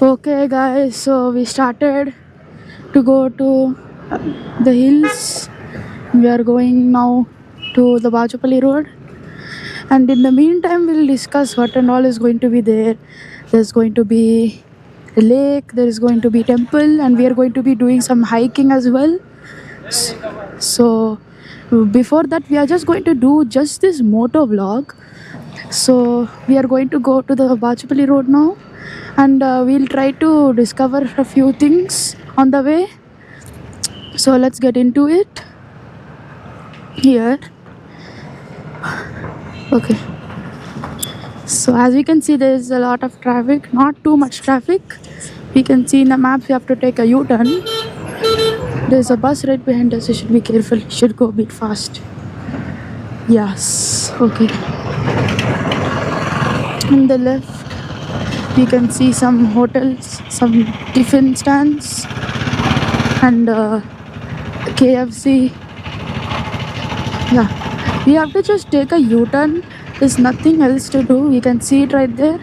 Okay, guys, so we started to go to the hills. We are going now to the Bajapalli road, and in the meantime, we'll discuss what and all is going to be there. There's going to be a lake, there is going to be temple, and we are going to be doing some hiking as well. So, before that, we are just going to do just this moto vlog. So, we are going to go to the Bajapalli road now, and we'll try to discover a few things on the way. So let's get into it here. Okay, so as we can see, there is a lot of traffic, not too much traffic. We can see in the map we have to take a u-turn. There's a bus right behind us, so should be careful, should go a bit fast. Yes, okay. On the left we can see some hotels, some tiffin stands, and KFC. Yeah, we have to just take a u-turn. There's nothing else to do. We can see it right there.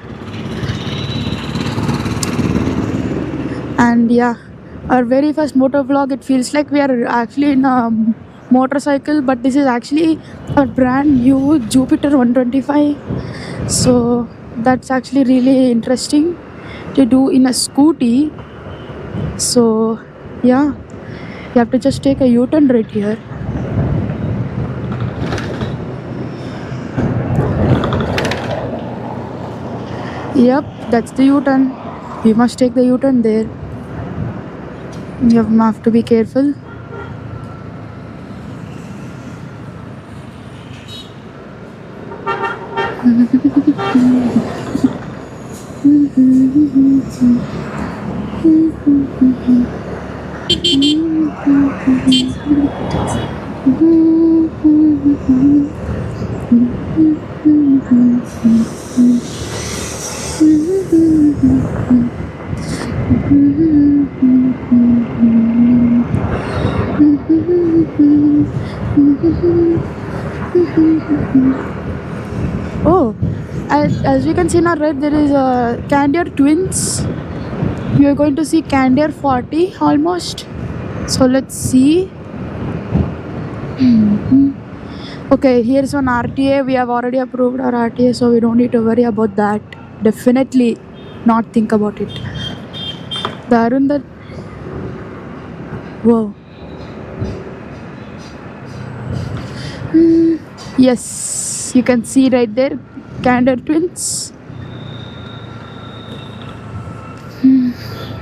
And yeah, our very first motor vlog, it feels like we are actually in a motorcycle, but this is actually a brand new Jupiter 125. So that's actually really interesting to do in a scooty. So yeah, you have to just take a u-turn right here. Yep, that's the u-turn. We must take the u-turn there. You have to be careful. Oh, as we can see now, right, there is a Candier twins. We are going to see Candier 40 almost. So let's see. Okay, here's one RTA. We have already approved our RTA, so we don't need to worry about that. Definitely not think about it. The Arundar. Whoa. Yes, you can see right there, Candor twins.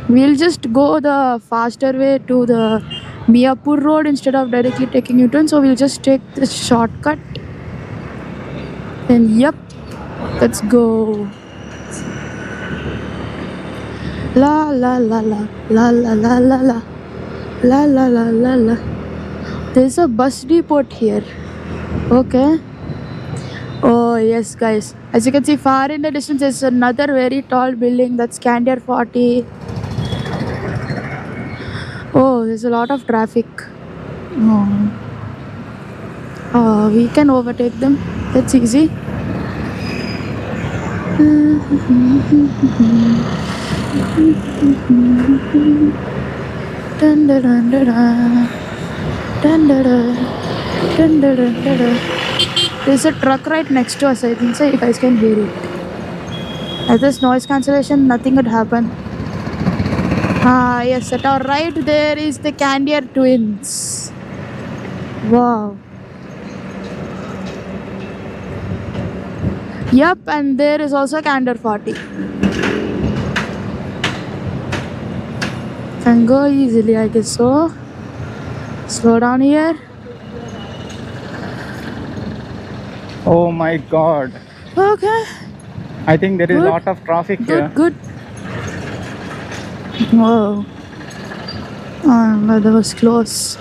We'll just go the faster way to the Miapur road instead of directly taking U-turn. So we'll just take this shortcut. And yep, let's go. La la la la la la la la la la la la la la. There's a bus depot here. Okay. Oh yes, guys. As you can see, far in the distance is another very tall building. That's Candier 40. Oh, there's a lot of traffic. Oh, we can overtake them. That's easy. Dun, dun, dun, dun, dun. Dun, dun, dun. Dun, dun, dun, dun, dun. There's a truck right next to us. I think so you guys can hear it. As this noise cancellation, nothing would happen. Ah, yes, at our right there is the Candier twins. Wow. Yup, and there is also Candier 40. Can go easily, I guess so. Slow down here. Oh my god. Okay. I think there is Good. a lot of traffic here. Good. Whoa. Oh, that was close.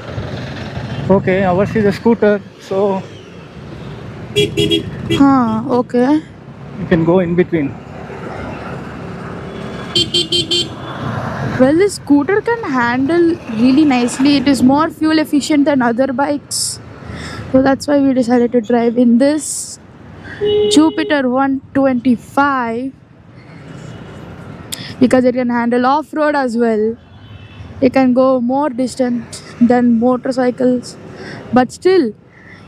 Okay, ours is a scooter, so Okay. you can go in between. Well, this scooter can handle really nicely. It is more fuel efficient than other bikes. So that's why we decided to drive in this Jupiter 125. because it can handle off-road as well. It can go more distant than motorcycles, but still,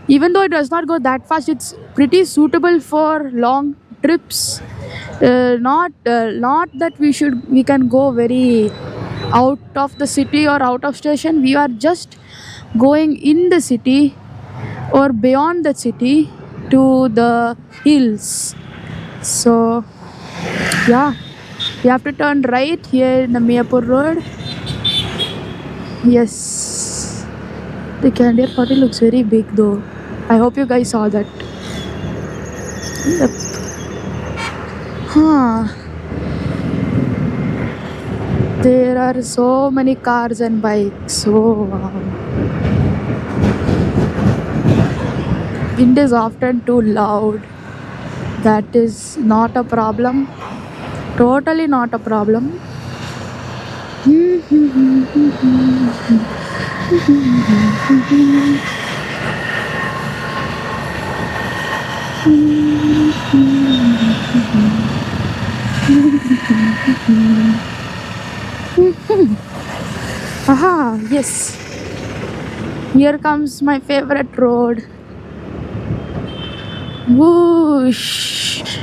even though it does not go that fast, it's pretty suitable for long trips. Not that we can go very out of the city or out of station. We are just going in the city or beyond the city to the hills. So yeah, we have to turn right here in the Mayapur road. Yes, the Candier party looks very big though. I hope you guys saw that. Yep. Huh. There are so many cars and bikes. Oh wow. Wind is often too loud. That is not a problem. Totally not a problem. Aha, yes. Here comes my favorite road. Whoosh.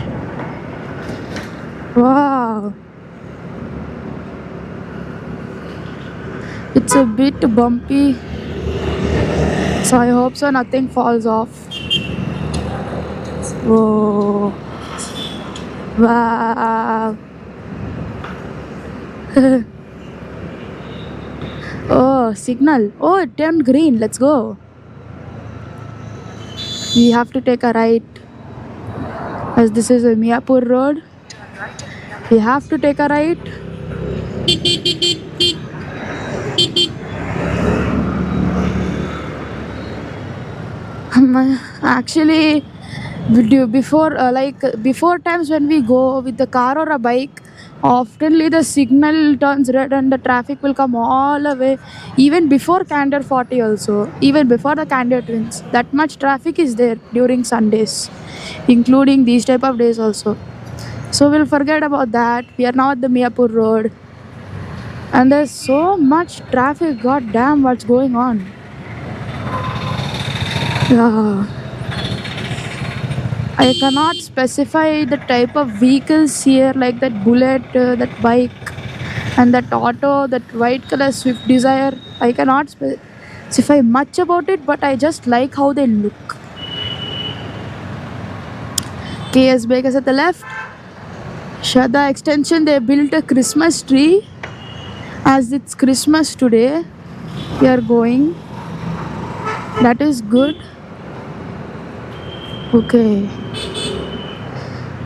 Wow. It's a bit bumpy. So I hope so nothing falls off. Whoa. Wow. Oh, signal. Oh, it turned green. Let's go. We have to take a right. As this is a Mayapur road, we have to take a right. Actually, before times when we go with the car or a bike, oftenly the signal turns red and the traffic will come all the way. Even before Candor 40 also, even before the Candor Twins, that much traffic is there during Sundays, including these type of days also. So we'll forget about that. We are now at the Mayapur road, and there's so much traffic. God damn, what's going on? Yeah. I cannot specify the type of vehicles here, like that bullet, that bike, and that auto, that white color Swift Desire. I cannot specify much about it, but I just like how they look. KS Bakers at the left. Shada Extension, they built a Christmas tree. As it's Christmas today, we are going. That is good. Okay.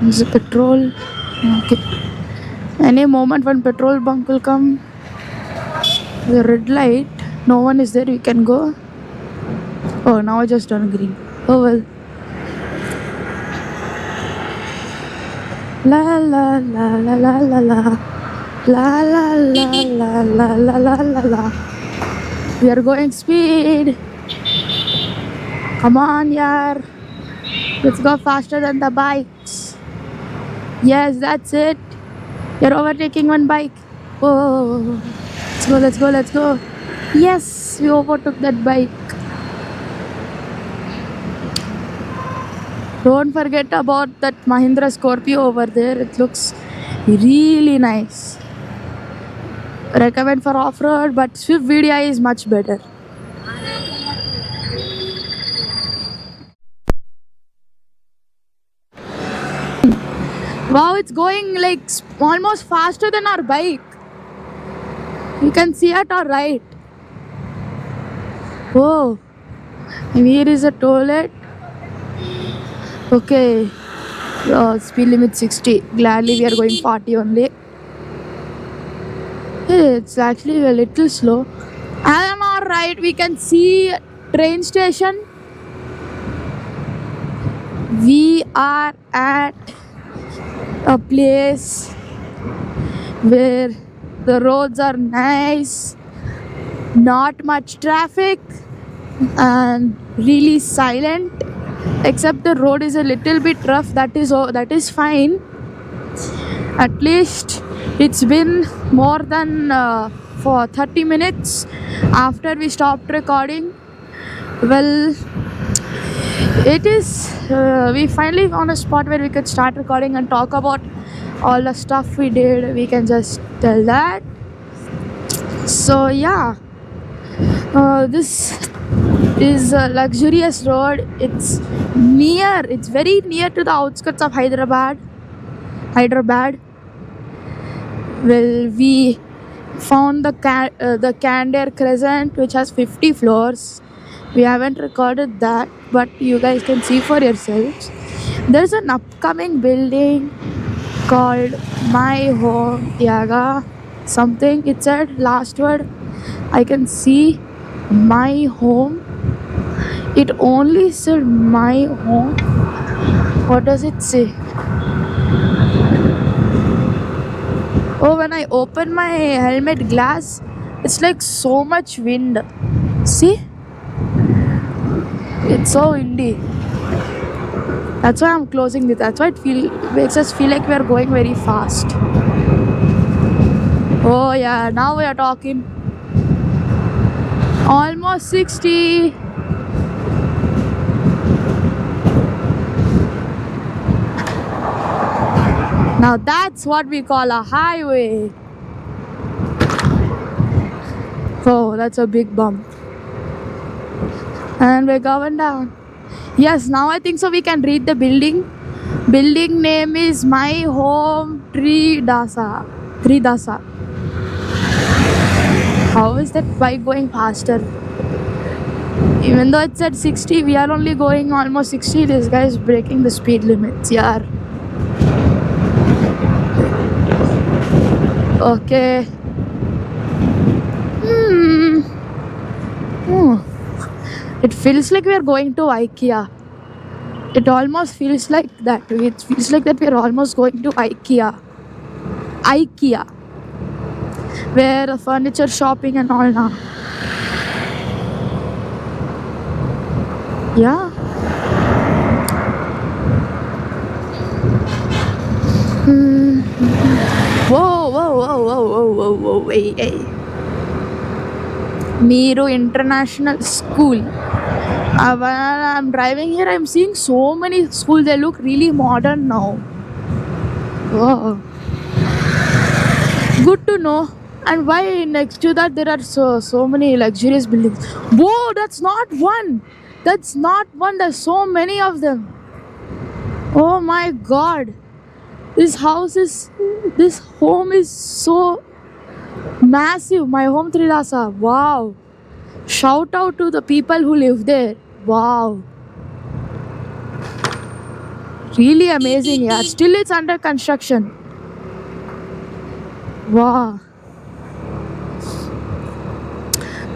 There's a petrol. Okay. Any moment when petrol bunk will come. The red light. No one is there. We can go. Oh, now I just turned green. Oh well. La la la la la la la. La la la la la la la la la. We are going speed. Come on, yaar. Let's go faster than the bikes. Yes, that's it. You're overtaking one bike. Oh, let's go, let's go, let's go. Yes, we overtook that bike. Don't forget about that Mahindra Scorpio over there. It looks really nice. Recommend for off-road, but Swift VDI is much better. Wow, it's going like almost faster than our bike. You can see at our right. Whoa, and here is a toilet. Okay, speed limit 60. Gladly we are going 40 only. Hey, it's actually a little slow. And on our right we can see train station. We are at a place where the roads are nice, not much traffic, and really silent, except the road is a little bit rough. That is fine. At least It's been more than for 30 minutes after we stopped recording. Well, it is we finally found a spot where we could start recording and talk about all the stuff we did. We can just tell that. So yeah, this is a luxurious road. It's very near to the outskirts of Hyderabad. Well, we found the Candare Crescent, which has 50 floors. We haven't recorded that, but you guys can see for yourselves. There's an upcoming building called My Home Yaga something. It said last word. I can see my home. It only said my home. What does it say? Oh, when I open my helmet glass, it's like so much wind. See? It's so windy. That's why I'm closing it. That's why it makes us feel like we are going very fast. Oh yeah, now we are talking. Almost 60. Now that's what we call a highway. Oh, that's a big bump. And we're going down. Yes, now I think so we can read the building. Building name is My Home Tridasa. How is that bike going faster? Even though it's at 60, we are only going almost 60. This guy is breaking the speed limits. Yeah. Okay. It feels like we are going to IKEA. It almost feels like that. It feels like that we are almost going to IKEA. Where the furniture shopping and all now. Yeah. Whoa, hey. Meeru International School. While I'm driving here, I'm seeing so many schools. They look really modern now. Wow. Good to know. And why next to that there are so many luxurious buildings? Whoa, that's not one. There's so many of them. Oh my god. This home is so massive. My home Trilasa. Wow. Shout out to the people who live there. Wow. Really amazing, yeah. Still it's under construction. Wow.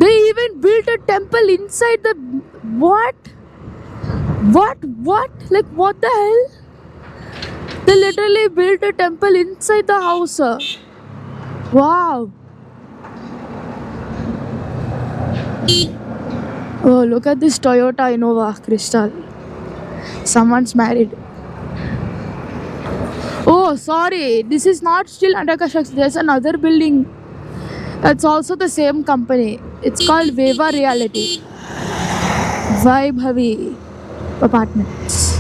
They even built a temple inside the... What? Like what the hell? They literally built a temple inside the house. Wow. Oh, look at this Toyota Innova Crystal. Someone's married. Oh, sorry. This is not still under construction. There's another building. That's also the same company. It's called Veva Reality. Vaibhavi Apartments.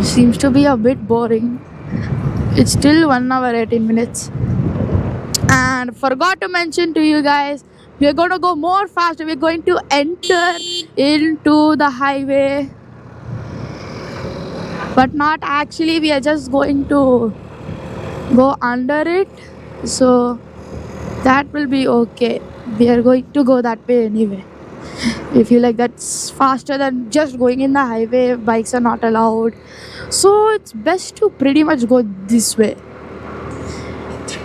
Seems to be a bit boring. It's still 1 hour 18 minutes. And forgot to mention to you guys, we're going to go more faster. We're going to enter into the highway. But not actually, we are just going to go under it. So that will be okay. We are going to go that way anyway. We feel like that's faster than just going in the highway. Bikes are not allowed. So it's best to pretty much go this way.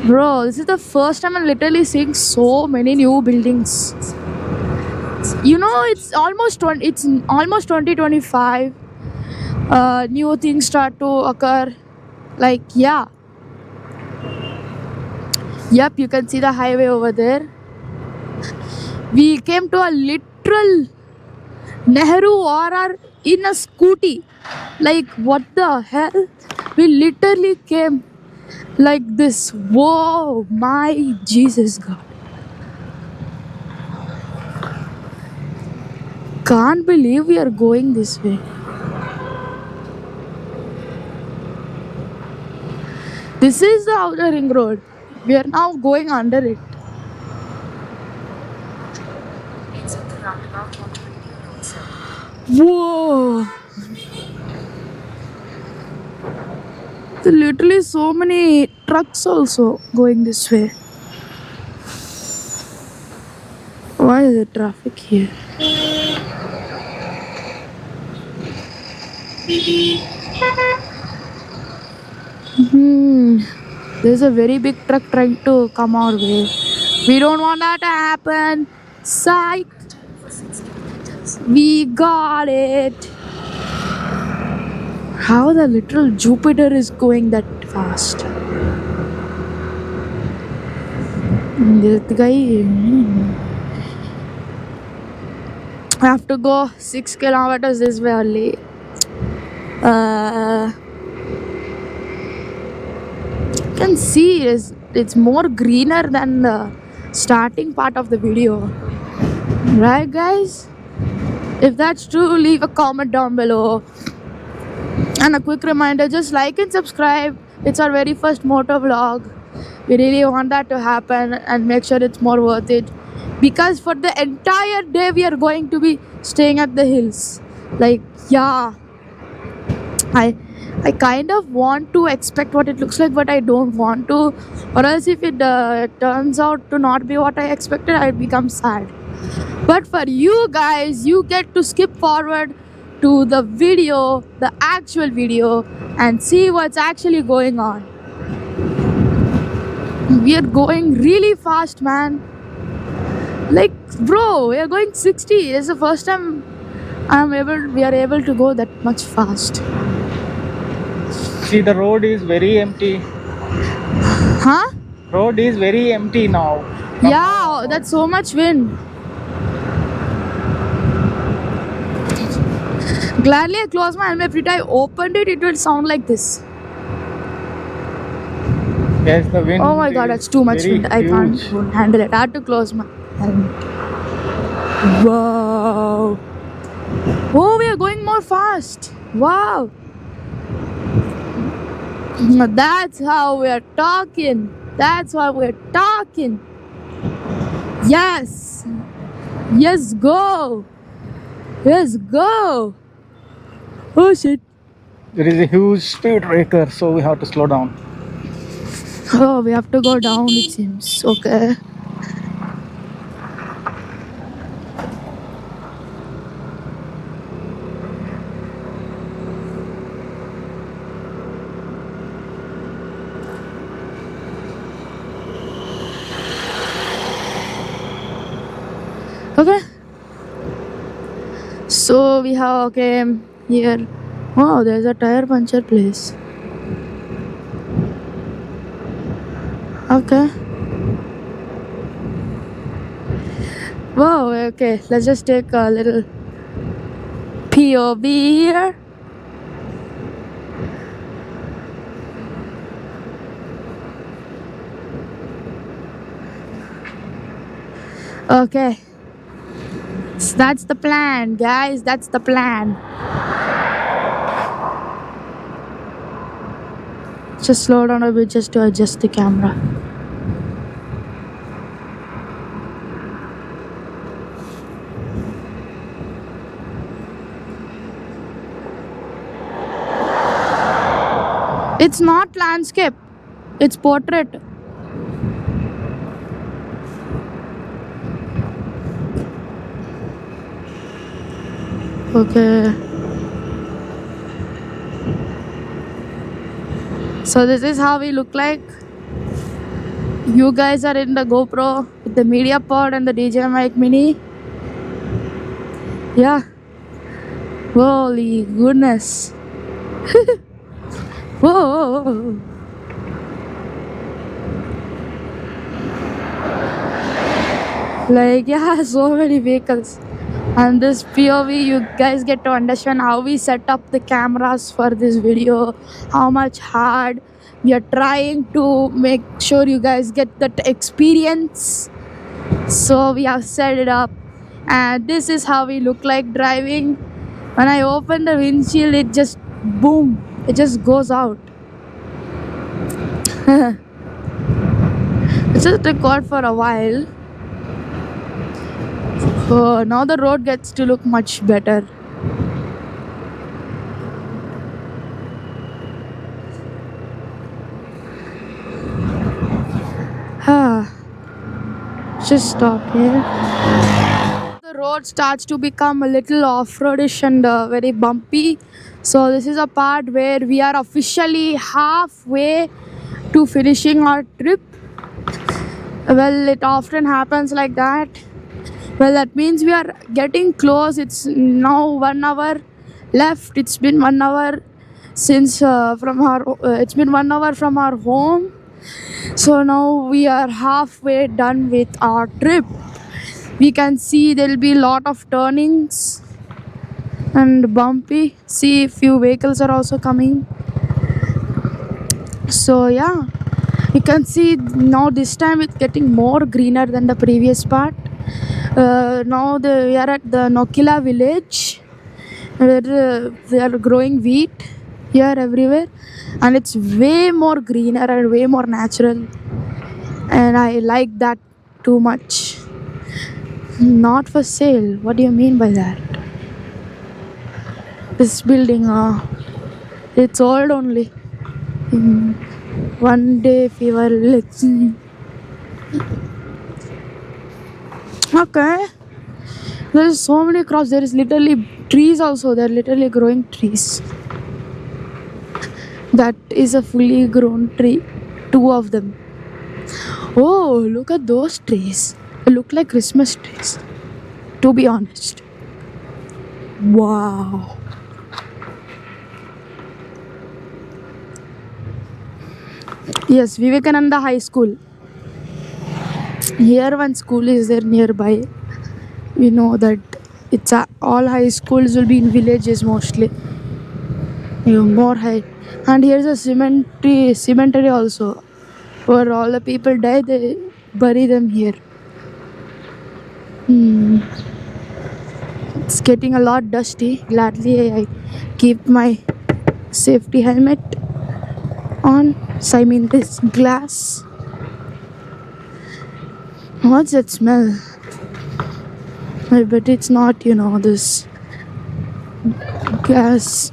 Bro, this is the first time I'm literally seeing so many new buildings. You know, it's almost 2025. New things start to occur. Like, yeah. Yep, you can see the highway over there. We came to a literal Nehru or in a scooty. Like, what the hell? We literally came like this. Whoa, my Jesus God. Can't believe we are going this way. This is the outer ring road. We are now going under it. Whoa! There are literally so many trucks also going this way. Why is the traffic here? There's a very big truck trying to come our way. We don't want that to happen. Psych. We got it. How the little Jupiter is going that fast? This guy. I have to go 6 kilometers this way only. You can see it's more greener than the starting part of the video. Right, guys? If that's true, leave a comment down below. And a quick reminder, just like and subscribe. It's our very first motor vlog. We really want that to happen and make sure it's more worth it. Because for the entire day we are going to be staying at the hills. Like, yeah. I kind of want to expect what it looks like, but I don't want to. Or else if it turns out to not be what I expected, I'd become sad. But for you guys, you get to skip forward to the video, the actual video, and see what's actually going on. We are going really fast, man. Like, bro, we are going 60. It's the first time we are able to go that much fast. See, the road is very empty. Huh? Road is very empty now. Yeah, that's so much wind. Gladly I closed my helmet. If I opened it, it will sound like this. Yes, the wind. Oh my god, that's too much wind. I can't handle it. I had to close my helmet. Wow. Oh, we are going more fast. Wow. That's how we are talking. That's why we're talking. Yes. Yes, go. Yes, go. Oh shit. There is a huge speed breaker, so we have to slow down. Oh, we have to go down, it seems. Okay. Okay. So we have here. Wow, there's a tire puncture place. Okay. Wow, okay. Let's just take a little POV here. Okay. So that's the plan, guys. That's the plan. Just slow down a bit just to adjust the camera. It's not landscape, it's portrait. Okay. So this is how we look like. You guys are in the GoPro with the media pod and the DJI Mic Mini. Yeah. Holy goodness. Whoa. Like, yeah, so many vehicles. And this POV, you guys get to understand how we set up the cameras for this video, how much hard we are trying to make sure you guys get that experience. So we have set it up, and this is how we look like driving. When I open the windshield, it just boom, it just goes out. It's just record for a while. So now the road gets to look much better. Just stop here. The road starts to become a little off-roadish and very bumpy. So this is a part where we are officially halfway to finishing our trip. Well, it often happens like that. Well, that means we are getting close. It's now 1 hour left. It's been 1 hour since it's been 1 hour from our home. So now we are halfway done with our trip. We can see there'll be a lot of turnings and bumpy. See, few vehicles are also coming. So yeah, you can see now this time it's getting more greener than the previous part. Now we are at the Nokila village where they are growing wheat here everywhere, and it's way more greener and way more natural, and I like that too much. Not for sale. What do you mean by that? This building, it's old only. One day fever. Okay. There's so many crops. There is literally trees also. They're literally growing trees. That is a fully grown tree. 2 of them. Oh, look at those trees. They look like Christmas trees. To be honest. Wow. Yes, Vivekananda High School. Here one school is there nearby. We know that all high schools will be in villages mostly. More high. And here's a cemetery also. Where all the people die, they bury them here. It's getting a lot dusty. Gladly I keep my safety helmet on. So I mean this glass. What's that smell? I bet it's not, this gas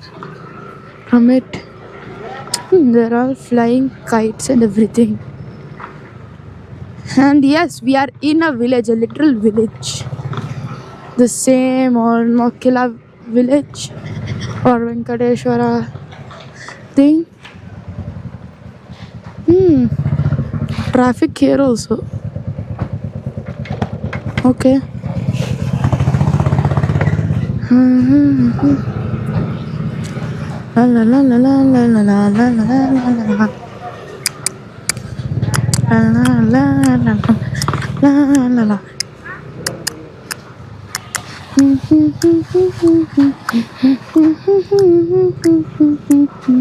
from it. They're all flying kites and everything. And yes, we are in a village, a literal village. The same old Nokila village or Venkateshwara thing. Traffic here also. Okay. La la la la la la la la la la la la la la. Dun dun dun dun dun dun dun dun dun. Doom doom dun dun dun dun dun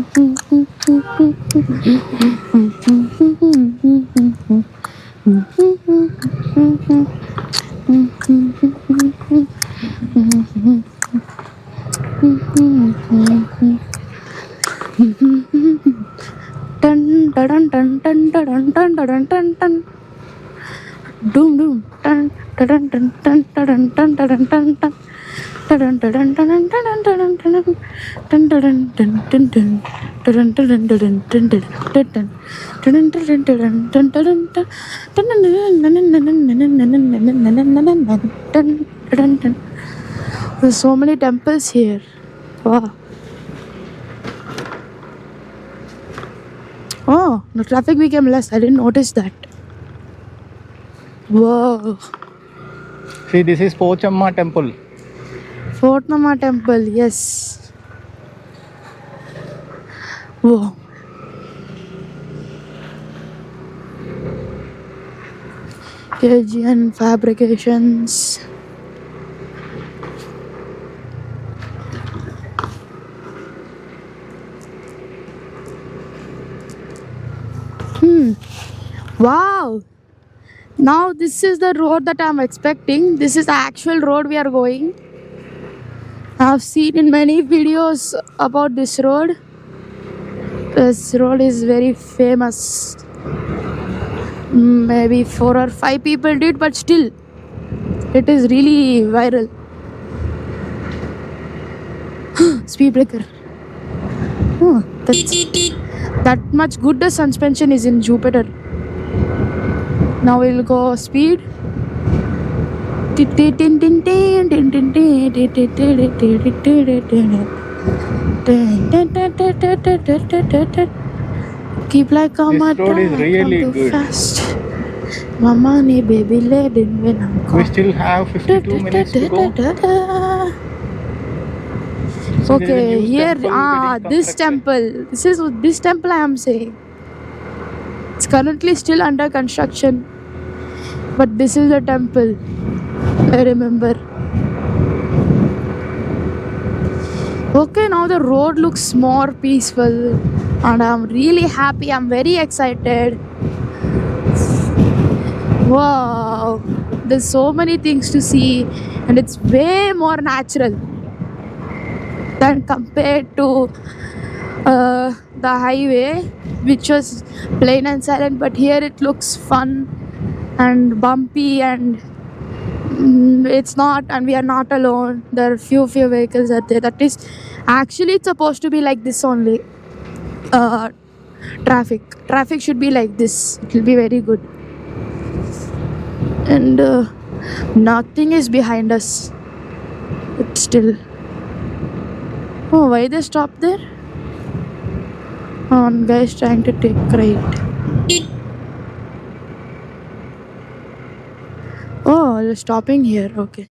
dun dun dun dun dun. Dun dun dun dun dun dun dun dun dun dun dun dun dun. There's so many temples here. Wow. Oh, the traffic became less. I didn't notice that. Whoa. See, this is Pochamma temple. Fort Nama temple, yes. Whoa. Asian fabrications. Hmm. Wow. Now this is the road that I'm expecting. This is the actual road we are going. I've seen in many videos about this road. This road is very famous. Maybe 4 or 5 people did, but still, it is really viral. Speed breaker. Oh, that much good the suspension is in Jupiter. Now we'll go speed. Keep like on my This road is track, I'm really too good. fast. My money, baby, laden when I'm We caught. still have 52 minutes to go. So there is a Okay, new here, temple getting this constructed. temple. This temple I am saying. It's currently still under construction, but this is the temple. I remember. Okay, now the road looks more peaceful, and I'm really happy. I'm very excited. Wow, there's so many things to see, and it's way more natural than compared to the highway, which was plain and silent. But here it looks fun and bumpy, and it's not, and we are not alone. There are few vehicles out there. That is actually it's supposed to be like this only. Uh, traffic should be like this. It will be very good, and nothing is behind us. It's still. Oh, why they stop there? One guy is trying to take right. Oh, they're stopping here. Okay.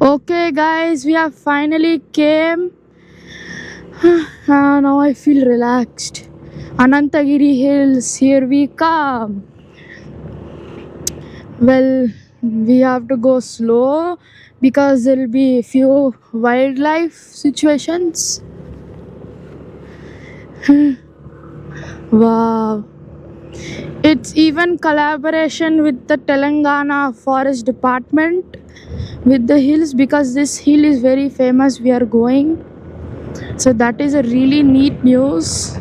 Okay, guys, we have finally came. Now I feel relaxed. Anantagiri Hills, here we come. Well, we have to go slow because there'll be few wildlife situations. Wow. It's even collaboration with the Telangana Forest Department with the hills because this hill is very famous. We are going. So that is a really neat news.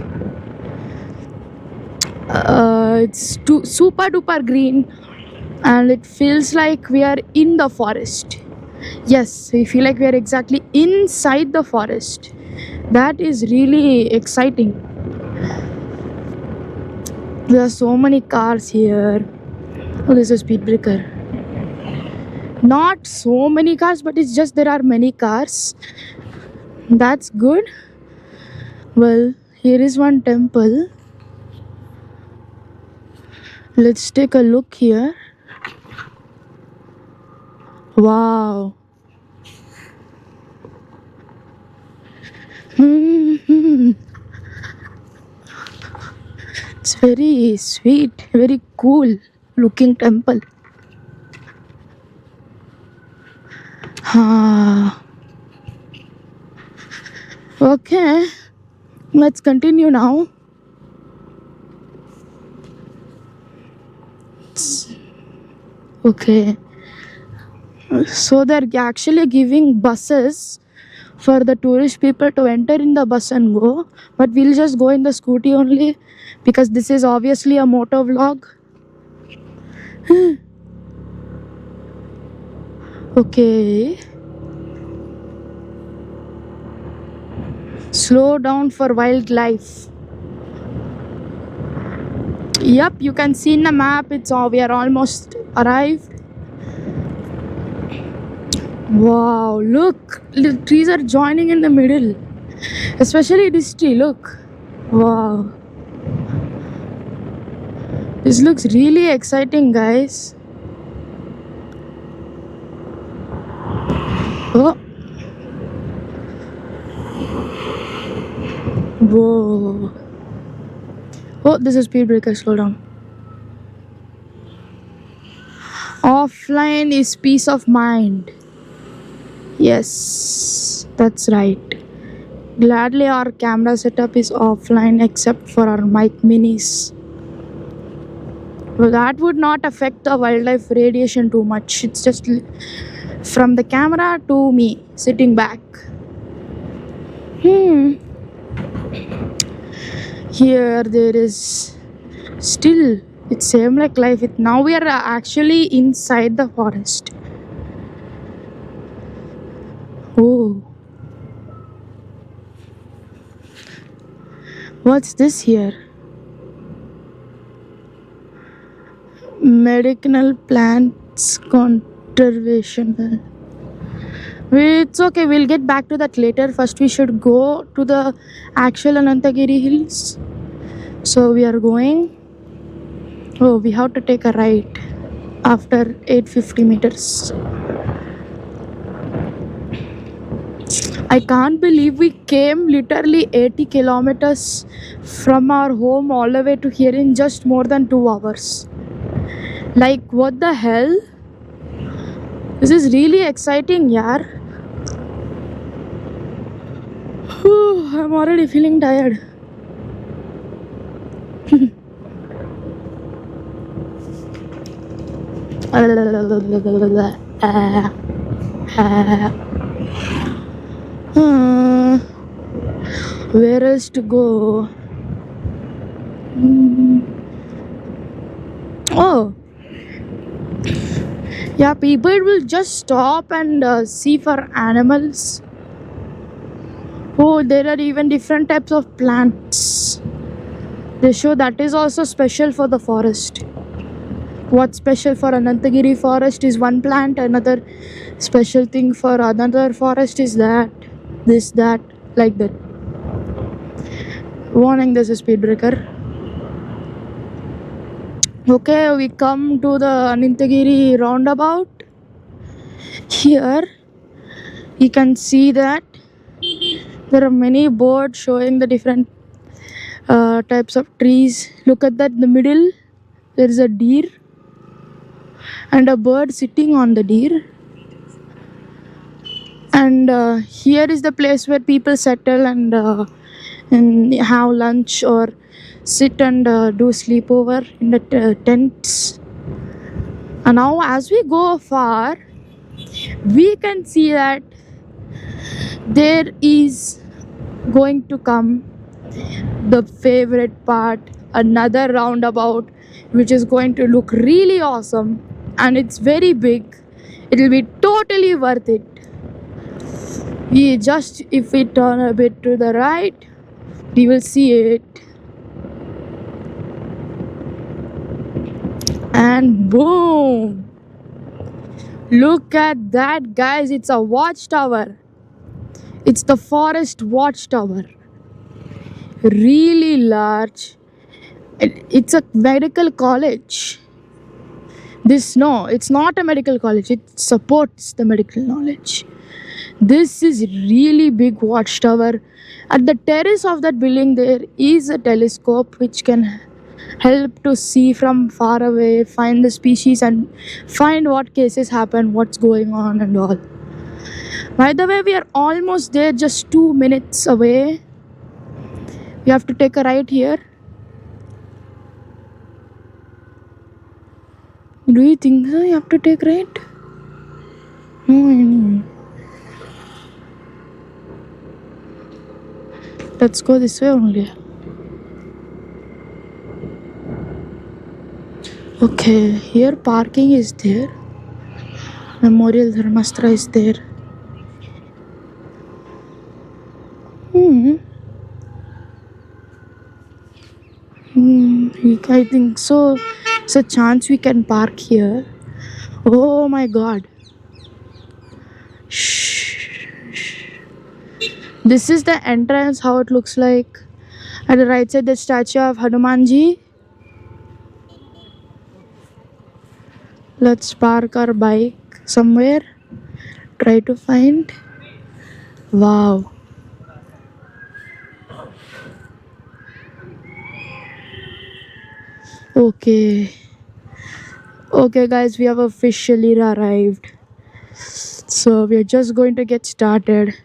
It's super duper green and it feels like we are in the forest. Yes, we feel like we are exactly inside the forest. That is really exciting. There are so many cars here. Oh, there's a speed breaker. Not so many cars, but it's just there are many cars. That's good. Well, here is one temple. Let's take a look here. Wow. It's very sweet, very cool looking temple. Ah. Okay, let's continue now. Okay, so they're actually giving buses for the tourist people to enter in the bus and go, but we'll just go in the scooty only because this is obviously a motor vlog. Okay, slow down for wildlife. Yep, you can see in the map it's all, we are almost arrived. Wow, look, the trees are joining in the middle, especially this tree. Look, wow, this looks really exciting, guys. Oh, whoa. Oh, this is speed breaker. Slow down. Offline is peace of mind. Yes, that's right. Gladly, our camera setup is offline except for our mic minis. Well, that would not affect the wildlife radiation too much. It's just from the camera to me sitting back. Here there is still, it's same like life. Now we are actually inside the forest. Oh, what's this here? Medicinal plants conservation. It's okay, we'll get back to that later. First, we should go to the actual Anantagiri Hills. So, we are going. Oh, we have to take a right after 850 meters. I can't believe we came literally 80 kilometers from our home all the way to here in just more than 2 hours. Like, what the hell? This is really exciting, yaar. I'm already feeling tired. Where else to go? Oh, yeah, people will just stop and see for animals. Oh, there are even different types of plants. They show that is also special for the forest. What's special for Anantagiri forest is one plant, another special thing for another forest is that, this, that, like that. Warning, there's a speed breaker. Okay, we come to the Anantagiri roundabout. Here, You can see that there are many boards showing the different types of trees. Look at that in the middle. There is a deer and a bird sitting on the deer. And here is the place where people settle and have lunch or sit and do sleepover in the tents. And now, as we go far, we can see that there is going to come the favorite part, another roundabout, which is going to look really awesome, and it's very big. It will be totally worth it. If we turn a bit to the right, we will see it. And boom! Look at that, guys. It's a watchtower. It's the forest watchtower. Really large. It's a medical college. No, it's not a medical college. It supports the medical knowledge. This is really big watchtower. At the terrace of that building, there is a telescope which can help to see from far away, find the species, and find what cases happen, what's going on, and all. By the way, we are almost there, just 2 minutes away. We have to take a right here. Do you think so? You have to take right? No, anyway. Let's go this way only. Okay, here parking is there. Memorial Dharmastra is there. I think so. It's a chance we can park here. Oh my god. Shh. This is the entrance, how it looks like. At the right side, the statue of Hanumanji. Let's park our bike somewhere. Try to find. Wow. Okay. Okay, guys, we have officially arrived. So we are just going to get started.